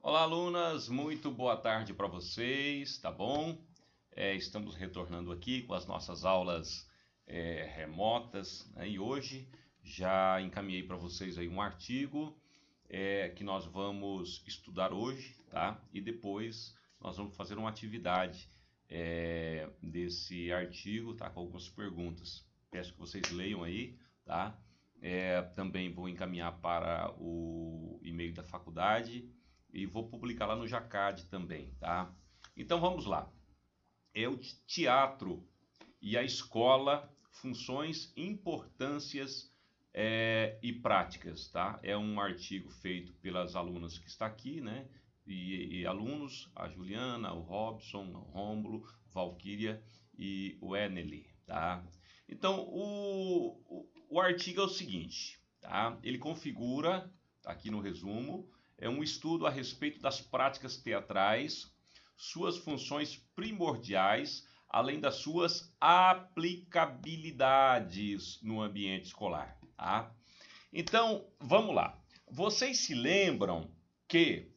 Olá, alunas, muito boa tarde para vocês, tá bom? Estamos retornando aqui com as nossas aulas remotas, né? E hoje já encaminhei para vocês aí um artigo que nós vamos estudar hoje, tá? E depois nós vamos fazer uma atividade desse artigo, tá? Com algumas perguntas. Peço que vocês leiam aí, tá? Também vou encaminhar para o e-mail da faculdade e vou publicar lá no Jacad também, tá? Então vamos lá. É o teatro e a escola, funções, importâncias e práticas, tá? É um artigo feito pelas alunas que está aqui, né? E alunos, a Juliana, o Robson, o Rômulo, Valquíria e o Eneli, tá? Então, o artigo é o seguinte, tá? Ele configura, tá aqui no resumo, é um estudo a respeito das práticas teatrais, suas funções primordiais, além das suas aplicabilidades no ambiente escolar. Tá? Então, vamos lá. Vocês se lembram que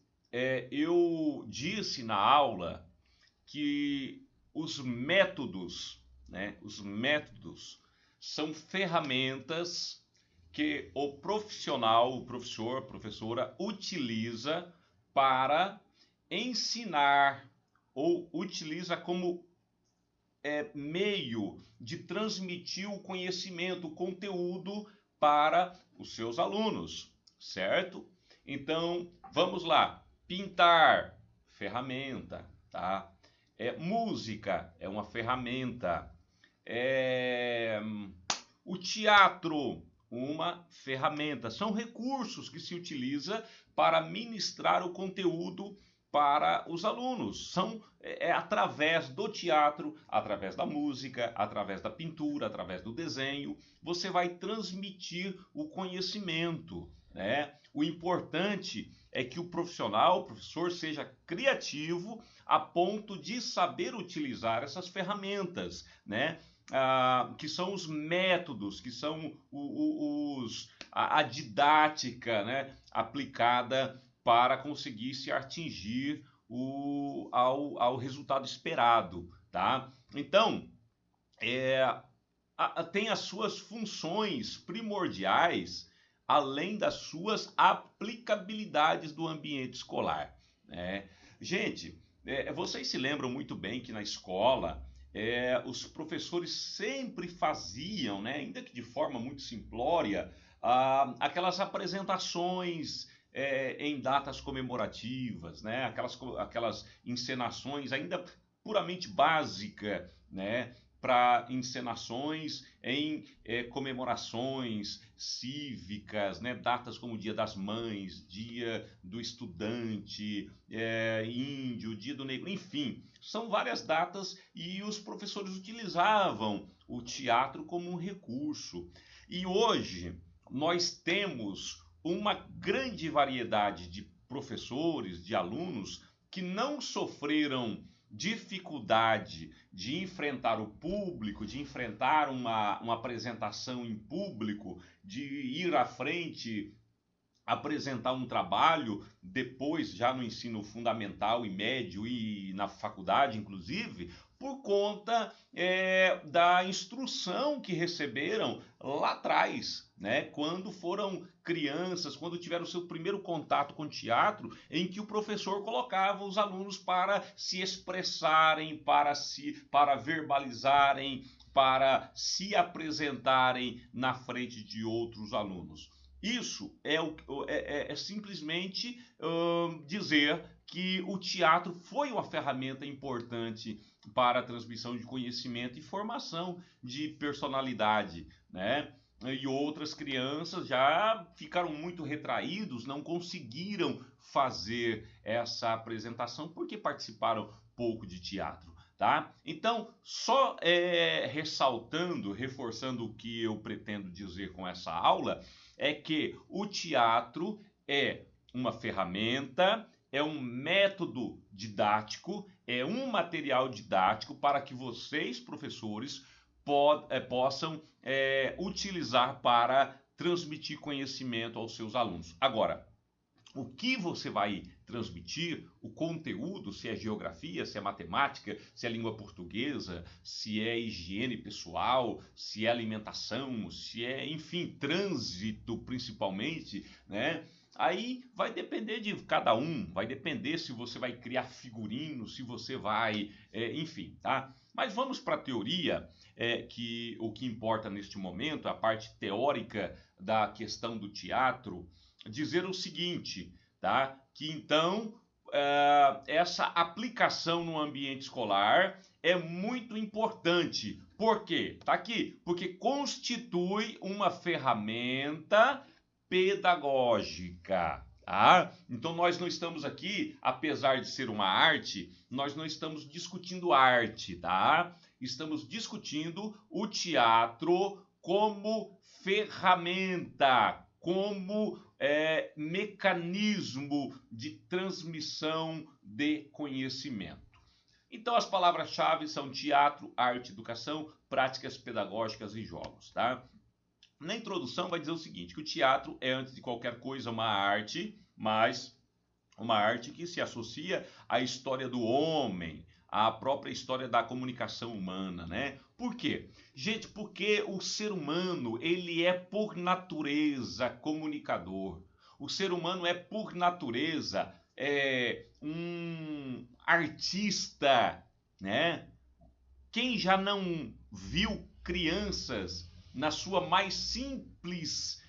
eu disse na aula que os métodos são ferramentas que o profissional, o professor, a professora utiliza para ensinar ou utiliza como meio de transmitir o conhecimento, o conteúdo para os seus alunos, certo? Então, vamos lá. Pintar, ferramenta, tá? Música é uma ferramenta. O teatro, uma ferramenta. São recursos que se utiliza para ministrar o conteúdo para os alunos. São através do teatro, através da música, através da pintura, através do desenho, você vai transmitir o conhecimento, né? O importante é que o profissional, o professor, seja criativo a ponto de saber utilizar essas ferramentas, né? Que são os métodos, que são a didática, né, aplicada para conseguir se atingir ao resultado esperado, tá? Então, tem as suas funções primordiais, além das suas aplicabilidades do ambiente escolar, né? Gente, vocês se lembram muito bem que na escola os professores sempre faziam, né, ainda que de forma muito simplória, aquelas apresentações em datas comemorativas, né, aquelas encenações ainda puramente básica, né, para encenações em comemorações cívicas, né, datas como o Dia das Mães, Dia do Estudante, Índio, Dia do Negro, enfim, são várias datas e os professores utilizavam o teatro como um recurso. E hoje nós temos uma grande variedade de professores, de alunos que não sofreram dificuldade de enfrentar o público, de enfrentar uma apresentação em público, de ir à frente, apresentar um trabalho, depois já no ensino fundamental e médio e na faculdade, inclusive, por conta da instrução que receberam lá atrás, né? Quando foram crianças, quando tiveram o seu primeiro contato com teatro, em que o professor colocava os alunos para se expressarem, para verbalizarem, para se apresentarem na frente de outros alunos. Isso é simplesmente dizer que o teatro foi uma ferramenta importante para a transmissão de conhecimento e formação de personalidade, né? E outras crianças já ficaram muito retraídos, não conseguiram fazer essa apresentação porque participaram pouco de teatro. Tá? Então, só ressaltando, reforçando o que eu pretendo dizer com essa aula, é que o teatro é uma ferramenta, é um método didático, é um material didático para que vocês, professores, possam utilizar para transmitir conhecimento aos seus alunos. Agora, o que você vai transmitir, o conteúdo, se é geografia, se é matemática, se é língua portuguesa, se é higiene pessoal, se é alimentação, se é, enfim, trânsito principalmente, né? Aí vai depender de cada um, vai depender se você vai criar figurinos, se você vai, enfim, tá? Mas vamos para a teoria, que o que importa neste momento, a parte teórica da questão do teatro, dizer o seguinte, tá? Que então essa aplicação no ambiente escolar é muito importante. Por quê? Tá aqui, porque constitui uma ferramenta pedagógica. Tá? Então nós não estamos aqui, apesar de ser uma arte, nós não estamos discutindo arte, tá? Estamos discutindo o teatro como ferramenta, como mecanismo de transmissão de conhecimento. Então as palavras-chave são teatro, arte, educação, práticas pedagógicas e jogos, tá? Na introdução vai dizer o seguinte, que o teatro é, antes de qualquer coisa, uma arte, mas uma arte que se associa à história do homem, à própria história da comunicação humana, né? Por quê? Gente, porque o ser humano, ele é por natureza comunicador. O ser humano é por natureza um artista, né? Quem já não viu crianças na sua mais simples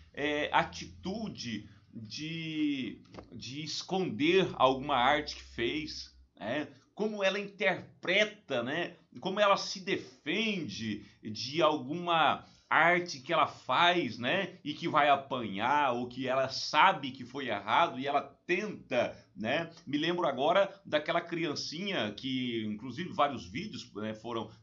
atitude de esconder alguma arte que fez, né? Como ela interpreta, né? Como ela se defende de alguma arte que ela faz, né? E que vai apanhar, ou que ela sabe que foi errado e ela tenta, né? Me lembro agora daquela criancinha que, inclusive, vários vídeos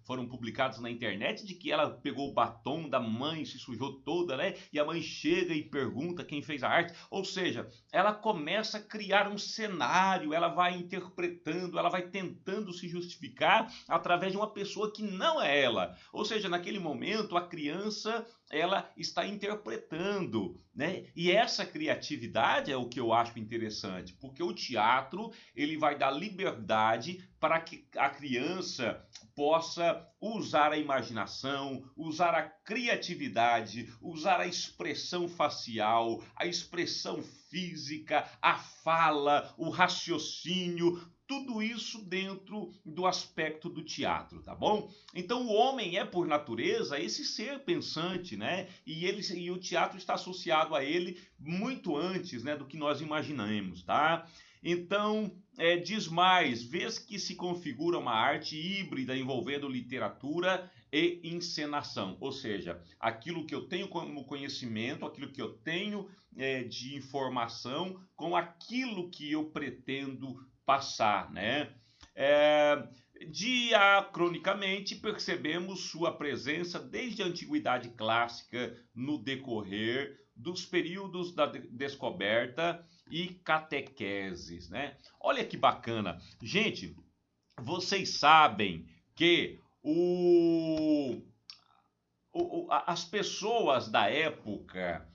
foram publicados na internet de que ela pegou o batom da mãe, se sujou toda, né? E a mãe chega e pergunta quem fez a arte. Ou seja, ela começa a criar um cenário, ela vai interpretando, ela vai tentando se justificar através de uma pessoa que não é ela. Ou seja, naquele momento, a criança ela está interpretando, né? E essa criatividade é o que eu acho interessante, porque o teatro ele vai dar liberdade para que a criança possa usar a imaginação, usar a criatividade, usar a expressão facial, a expressão física, a fala, o raciocínio, tudo isso dentro do aspecto do teatro, tá bom? Então o homem é por natureza esse ser pensante, né? E o teatro está associado a ele muito antes, né, do que nós imaginamos, tá? Então, diz mais, vez que se configura uma arte híbrida envolvendo literatura e encenação, ou seja, aquilo que eu tenho como conhecimento, aquilo que eu tenho de informação com aquilo que eu pretendo passar, né? Diacronicamente, percebemos sua presença desde a antiguidade clássica no decorrer dos períodos da descoberta e catequeses, né? Olha que bacana. Gente, vocês sabem que as pessoas da época,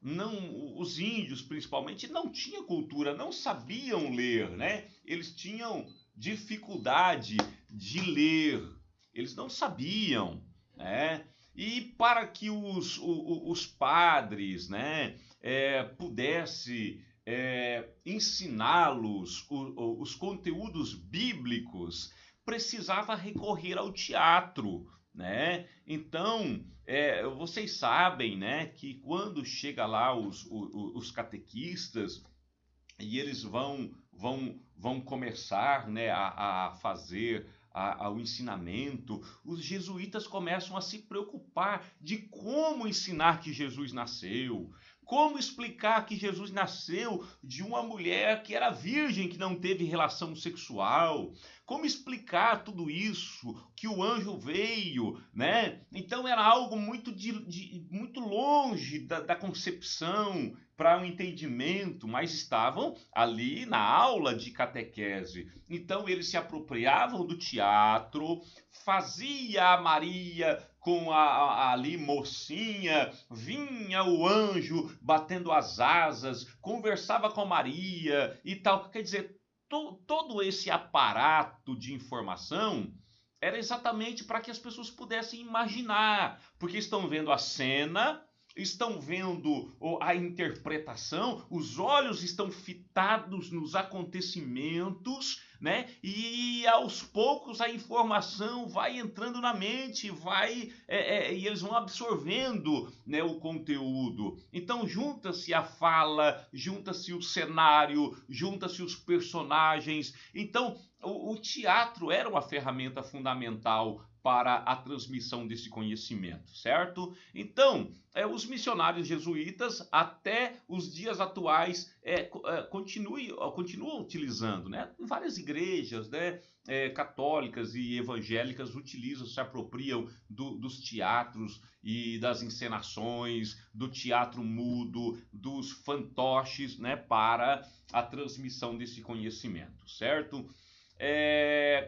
não, os índios principalmente, não tinham cultura, não sabiam ler, né? Eles tinham dificuldade de ler, eles não sabiam, né? E para que os padres, né, pudesse ensiná-los os conteúdos bíblicos, precisava recorrer ao teatro, né? Então, vocês sabem, né, que quando chega lá os catequistas e eles vão começar, né, a fazer ao ensinamento, os jesuítas começam a se preocupar de como ensinar que Jesus nasceu, como explicar que Jesus nasceu de uma mulher que era virgem, que não teve relação sexual, como explicar tudo isso, que o anjo veio, né? Então era algo muito, muito longe da concepção para um entendimento, mas estavam ali na aula de catequese. Então eles se apropriavam do teatro, fazia a Maria com ali mocinha, vinha o anjo batendo as asas, conversava com Maria e tal. Quer dizer, todo esse aparato de informação era exatamente para que as pessoas pudessem imaginar, porque estão vendo a cena, estão vendo a interpretação, os olhos estão fitados nos acontecimentos, né? E aos poucos a informação vai entrando na mente, e eles vão absorvendo, né, o conteúdo. Então junta-se a fala, junta-se o cenário, junta-se os personagens. Então o teatro era uma ferramenta fundamental para a transmissão desse conhecimento, certo? Então, os jesuítas, até os dias atuais, continuam utilizando, né? Várias igrejas, né, católicas e evangélicas utilizam, se apropriam dos teatros e das encenações, do teatro mudo, dos fantoches, né, para a transmissão desse conhecimento, certo?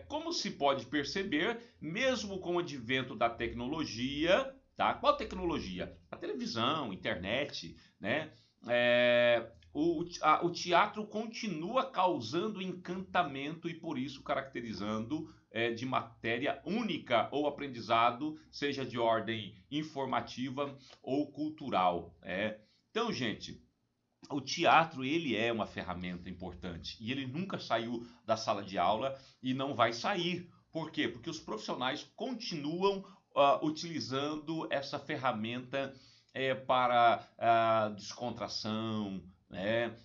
Como se pode perceber, mesmo com o advento da tecnologia, tá? Qual tecnologia? A televisão, internet, né? O teatro continua causando encantamento e por isso caracterizando de matéria única ou aprendizado, seja de ordem informativa ou cultural. Então, gente, o teatro, ele é uma ferramenta importante e ele nunca saiu da sala de aula e não vai sair. Por quê? Porque os profissionais continuam utilizando essa ferramenta para descontração, né?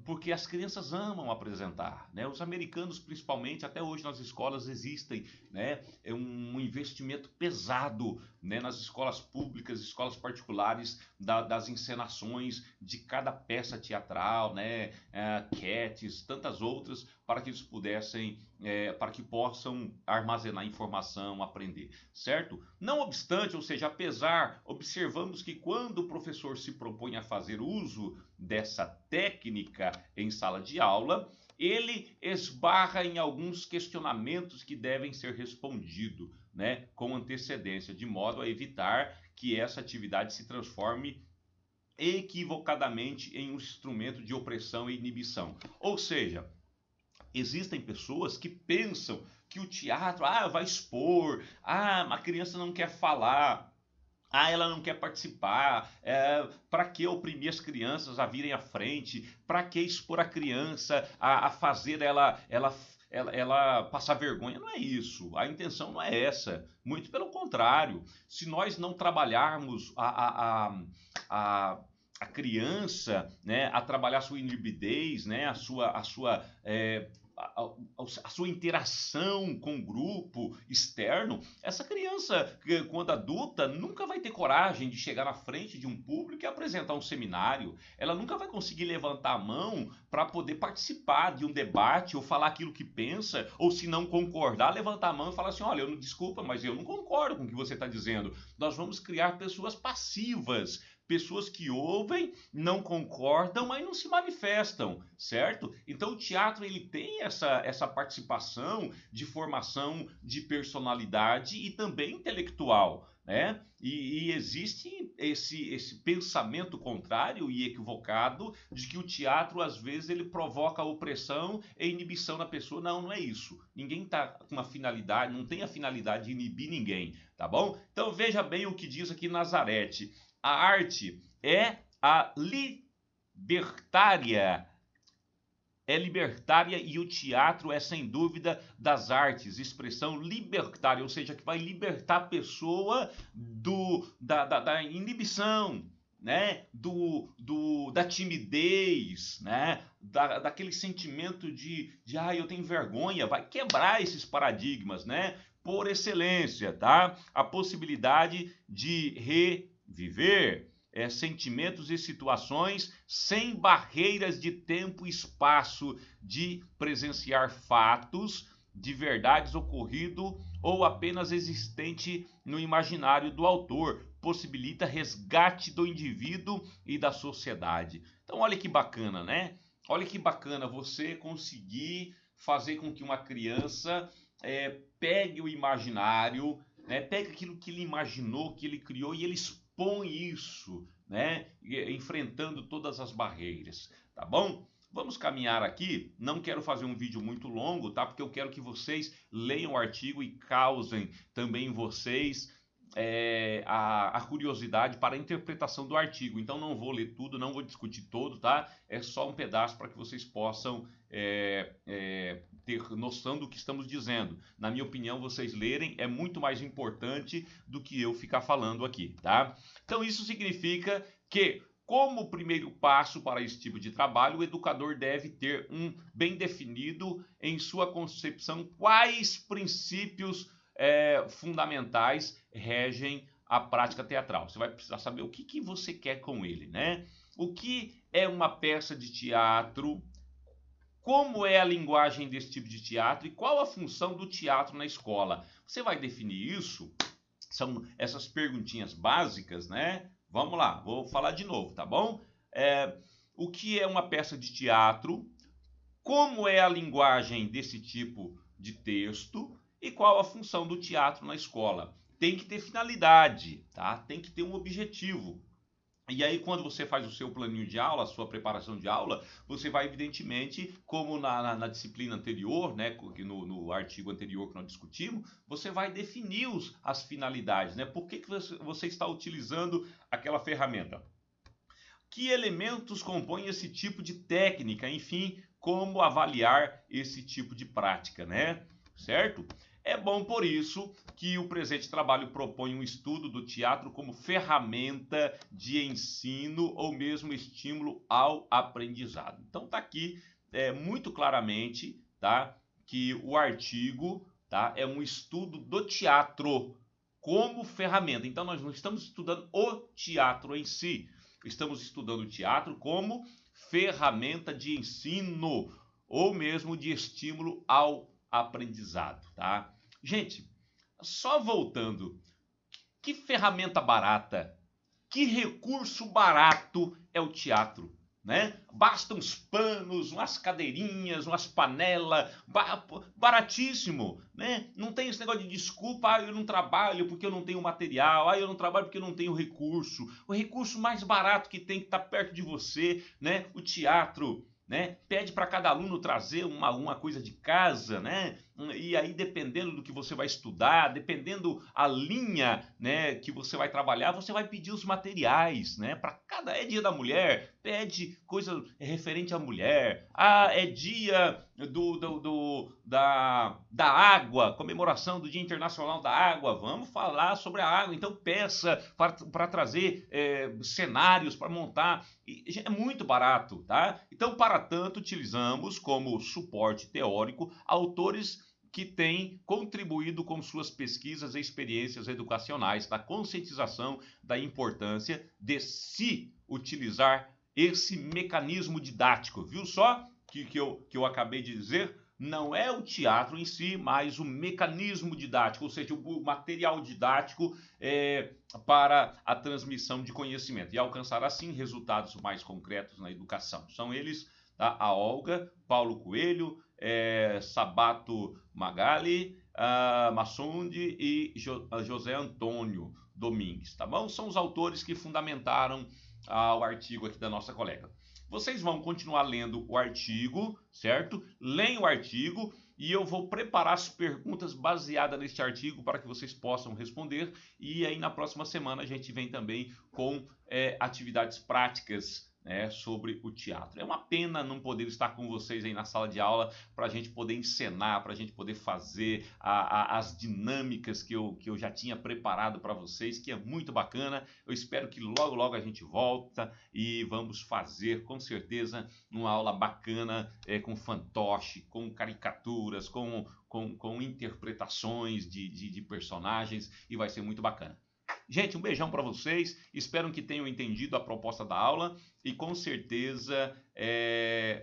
Porque as crianças amam apresentar, né? Os americanos, principalmente, até hoje nas escolas existem, né, um investimento pesado, né, nas escolas públicas, escolas particulares, das encenações de cada peça teatral, né, Cats, tantas outras, para que eles para que possam armazenar informação, aprender, certo? Não obstante, ou seja, observamos que quando o professor se propõe a fazer uso dessa técnica em sala de aula, ele esbarra em alguns questionamentos que devem ser respondidos, né, com antecedência, de modo a evitar que essa atividade se transforme equivocadamente em um instrumento de opressão e inibição. Ou seja, existem pessoas que pensam que o teatro vai expor, a criança não quer falar, ela não quer participar, para que oprimir as crianças a virem à frente, para que expor a criança a fazer ela passar vergonha. Não é isso, a intenção não é essa, muito pelo contrário. Se nós não trabalharmos a criança, né, a trabalhar a sua inibidez, né, a sua interação com o grupo externo, essa criança, quando adulta, nunca vai ter coragem de chegar na frente de um público e apresentar um seminário. Ela nunca vai conseguir levantar a mão para poder participar de um debate ou falar aquilo que pensa, ou se não concordar, levantar a mão e falar assim: olha, desculpa, mas eu não concordo com o que você está dizendo. Nós vamos criar pessoas passivas, pessoas que ouvem, não concordam, mas não se manifestam, certo? Então o teatro, ele tem essa participação de formação de personalidade e também intelectual, né? E existe esse pensamento contrário e equivocado de que o teatro, às vezes, ele provoca opressão e inibição na pessoa. Não, não é isso. Ninguém está com uma finalidade, não tem a finalidade de inibir ninguém, tá bom? Então veja bem o que diz aqui Nazarete. A arte é a libertária. É libertária e o teatro é, sem dúvida, das artes, expressão libertária, ou seja, que vai libertar a pessoa da inibição, né? Da timidez, né? Daquele sentimento de eu tenho vergonha, vai quebrar esses paradigmas, né? Por excelência, tá? A possibilidade de reviver sentimentos e situações sem barreiras de tempo e espaço, de presenciar fatos de verdades ocorrido ou apenas existente no imaginário do autor, possibilita resgate do indivíduo e da sociedade. Então olha que bacana, né? Olha que bacana você conseguir fazer com que uma criança pegue o imaginário, né? Pega aquilo que ele imaginou, que ele criou e ele expõe isso, né? Enfrentando todas as barreiras, tá bom? Vamos caminhar aqui, não quero fazer um vídeo muito longo, tá? Porque eu quero que vocês leiam o artigo e causem também em vocês a curiosidade para a interpretação do artigo. Então não vou ler tudo, não vou discutir todo, tá? É só um pedaço para que vocês possam ter noção do que estamos dizendo. Na minha opinião, vocês lerem é muito mais importante do que eu ficar falando aqui, tá? Então isso significa que, como primeiro passo para esse tipo de trabalho, o educador deve ter bem definido em sua concepção quais princípios fundamentais regem a prática teatral. Você vai precisar saber o que você quer com ele, né? O que é uma peça de teatro, como é a linguagem desse tipo de teatro e qual a função do teatro na escola. Você vai definir isso, são essas perguntinhas básicas, né? Vamos lá, vou falar de novo, tá bom? O que é uma peça de teatro, como é a linguagem desse tipo de texto e qual a função do teatro na escola. Tem que ter finalidade, tá? Tem que ter um objetivo. E aí, quando você faz o seu planinho de aula, a sua preparação de aula, você vai, evidentemente, como na disciplina anterior, né, no artigo anterior que nós discutimos, você vai definir as finalidades, né? Por que você está utilizando aquela ferramenta? Que elementos compõem esse tipo de técnica? Enfim, como avaliar esse tipo de prática, né? Certo? É bom por isso que o presente trabalho propõe um estudo do teatro como ferramenta de ensino ou mesmo estímulo ao aprendizado. Então tá aqui muito claramente, tá, que o artigo, tá, é um estudo do teatro como ferramenta. Então nós não estamos estudando o teatro em si, estamos estudando o teatro como ferramenta de ensino ou mesmo de estímulo ao aprendizado, tá? Gente, só voltando, que ferramenta barata, que recurso barato é o teatro, né? Basta uns panos, umas cadeirinhas, umas panelas, baratíssimo, né? Não tem esse negócio de desculpa, eu não trabalho porque eu não tenho material, eu não trabalho porque eu não tenho recurso. O recurso mais barato que tem que estar perto de você, né? O teatro, né? Pede para cada aluno trazer uma coisa de casa, né? E aí, dependendo do que você vai estudar, dependendo a linha, né, que você vai trabalhar, você vai pedir os materiais, né? Para cada dia da mulher, pede coisa referente à mulher. É dia da água, comemoração do Dia Internacional da Água. Vamos falar sobre a água. Então peça para trazer cenários para montar. É muito barato, tá? Então, para tanto, utilizamos como suporte teórico autores que têm contribuído com suas pesquisas e experiências educacionais na conscientização da importância de se utilizar esse mecanismo didático. Viu só que eu acabei de dizer? Não é o teatro em si, mas o mecanismo didático, ou seja, o material didático para a transmissão de conhecimento e alcançar assim resultados mais concretos na educação. São eles, tá? A Olga, Paulo Coelho, Sabato Magali, Massundi e José Antônio Domingues, tá bom? São os autores que fundamentaram o artigo aqui da nossa colega. Vocês vão continuar lendo o artigo, certo? Leem o artigo e eu vou preparar as perguntas baseadas neste artigo para que vocês possam responder. E aí na próxima semana a gente vem também com atividades práticas, né, sobre o teatro. É uma pena não poder estar com vocês aí na sala de aula para a gente poder encenar, para a gente poder fazer as dinâmicas que eu já tinha preparado para vocês, que é muito bacana. Eu espero que logo a gente volta e vamos fazer com certeza uma aula bacana com fantoche, com caricaturas, com interpretações de personagens e vai ser muito bacana. Gente, um beijão para vocês, espero que tenham entendido a proposta da aula e com certeza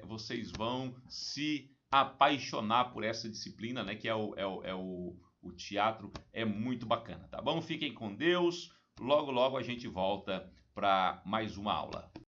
vocês vão se apaixonar por essa disciplina, né, que é o teatro, é muito bacana, tá bom? Fiquem com Deus, logo a gente volta para mais uma aula.